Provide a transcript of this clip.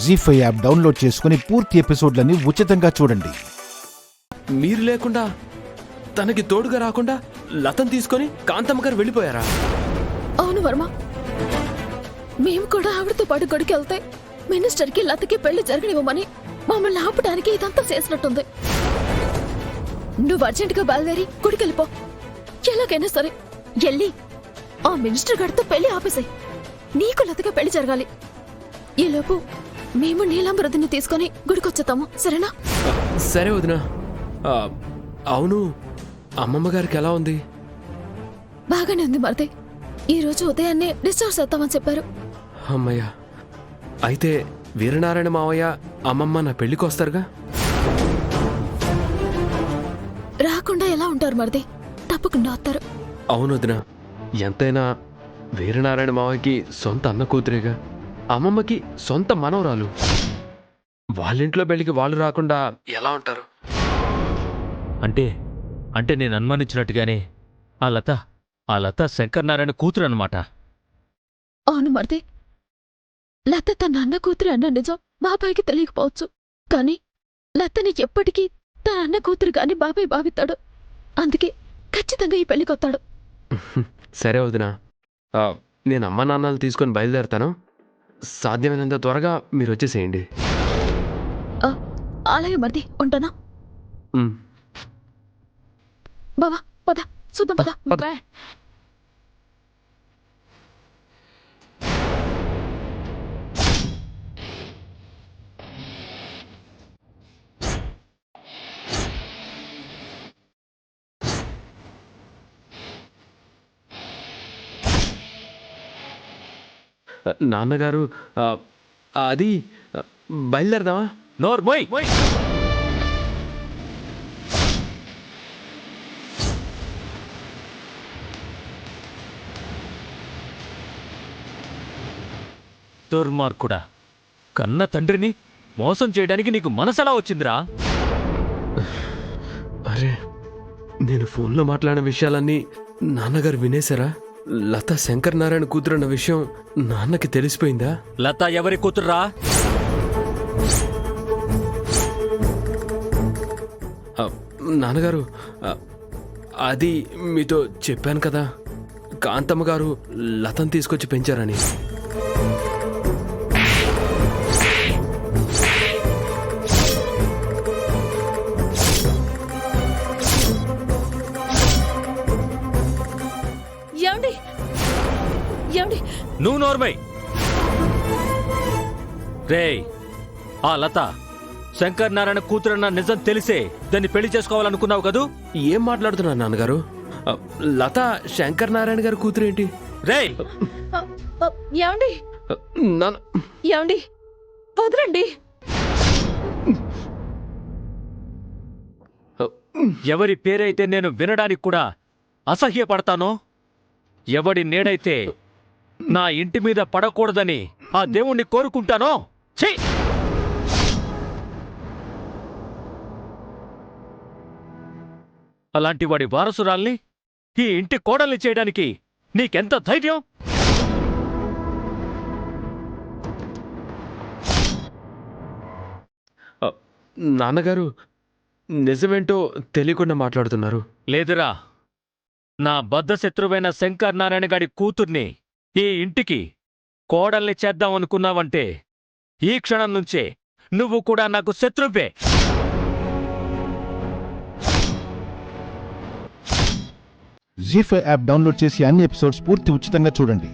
జీ5 app download చేసుకుని పూర్తి ఎపిసోడ్లని ఉచితంగా చూడండి. మీరు లేకుండా తనకి తోడుగా రాకుండా లతను తీసుకొని కాంతమ్మ గారు వెళ్ళిపోయారా? అవును వర్మ, మేము కూడా ఆవిడతో పాటు గుడికి వెళ్తే మినిస్టర్కి లతకి పెళ్లి జరగనివ్వమని మమ్మల్ని ఆపడానికి ఇదంతా చేసినట్టుంది. నువ్వు అర్జెంటుగా బయలుదేరి గుడికి వెళ్ళిపో. ఎలాగైనా సరే వెళ్ళి ఆ మినిస్టర్ గారితో పెళ్లి ఆపేసాయి. నీకు లతగా పెళ్లి జరగాలి. ఈలోపు మేము నీలాంబరదిని తీసుకొని గుడికొచ్చేతాము, సరేనా? సరే వదినా. అవును, అమ్మమ్మ గారికి ఎలా ఉంది? బాగానే ఉంది మరిది. ఈ రోజు ఉదయాన్నే డిశ్చార్జ్ చేద్దామని చెప్పారు. అమ్మయ్య, అయితే వీరనారాయణ మావయ్య అమ్మమ్మ నా పెళ్లికి వస్తారుగా? రాకుండా ఎలా ఉంటారు మరిది? తప్పకుండా వస్తారు. అవును వదినా, ఎంతైనా వీరనారాయణ మావయ్యకి సొంత అన్న కూతురేగా, అమ్మమ్మకి సొంత మనవరాలు. వాళ్ళింట్లో పెళ్లికి వాళ్ళు రాకుండా ఎలా ఉంటారు? అంటే నేను అనుమానించినట్టుగానే ఆ లత శంకర్ నారాయణ కూతురు అన్నమాట. అవును మరిది, లత తన అన్న కూతురు అన్న నిజం బాబాయ్కి తెలియకపోవచ్చు, కానీ లతని ఎప్పటికీ తన అన్న కూతురు గాని బాబాయ్ భావిస్తాడు. అందుకే ఖచ్చితంగా ఈ పెళ్లికొస్తాడు. సరే వదినా, నేను అమ్మ నాన్నలు తీసుకొని బయలుదేరుతాను. సాధ్యమైనంత త్వరగా మీరు వచ్చేసేయండి. అలాగే మరిది, ఉంటానా? బావా పద, చూద్దాం పద. నాన్నగారు, అది బయలుదేరదామా? నోర్మోయ్! దుర్మార్గుడా, కన్న తండ్రిని మోసం చేయడానికి నీకు మనసెలా వచ్చిందిరా? అరే, నేను ఫోన్లో మాట్లాడిన విషయాలన్నీ నాన్నగారు వినేశారా? లత శంకర్ నారాయణ కూతురన్న విషయం నాన్నకి తెలిసిపోయిందా? లత ఎవరి కూతుర్రా? నాన్నగారు, అది మీతో చెప్పాను కదా, కాంతమ్మ గారు లతను తీసుకొచ్చి పెంచారని. నువ్వు నోర్మై! రేయ్, ఆ లత శంకర్ నారాయణ కూతురన్న నిజం తెలిసే దాన్ని పెళ్లి చేసుకోవాలనుకున్నావు కదూ? ఏం మాట్లాడుతున్నారు నాన్నగారు? లత శంకర్ నారాయణ గారి కూతురేంటి? రేయ్, ఏమండి వదలండి. ఎవరి పేరైతే నేను వినడానికి కూడా అసహ్యపడతానో, ఎవడి నీడైతే నా ఇంటి మీద పడకూడదని ఆ దేవుణ్ణి కోరుకుంటానో, ఛీ! అలాంటి వాడి వారసురాల్ని ఈ ఇంటి కోడల్ని చేయడానికి నీకెంత ధైర్యం? నాన్నగారు, నిజమేంటో తెలియకుండా మాట్లాడుతున్నారు. లేదురా, నా బద్ధశత్రువైన శంకర్ నారాయణ గారి కూతుర్ని ఈ ఇంటికి కోడల్ని చేద్దామనుకున్నావంటే ఈ క్షణం నుంచే నువ్వు కూడా నాకు శత్రువే. జీ5 యాప్ డౌన్లోడ్ చేసి అన్ని ఎపిసోడ్స్ పూర్తి ఉచితంగా చూడండి.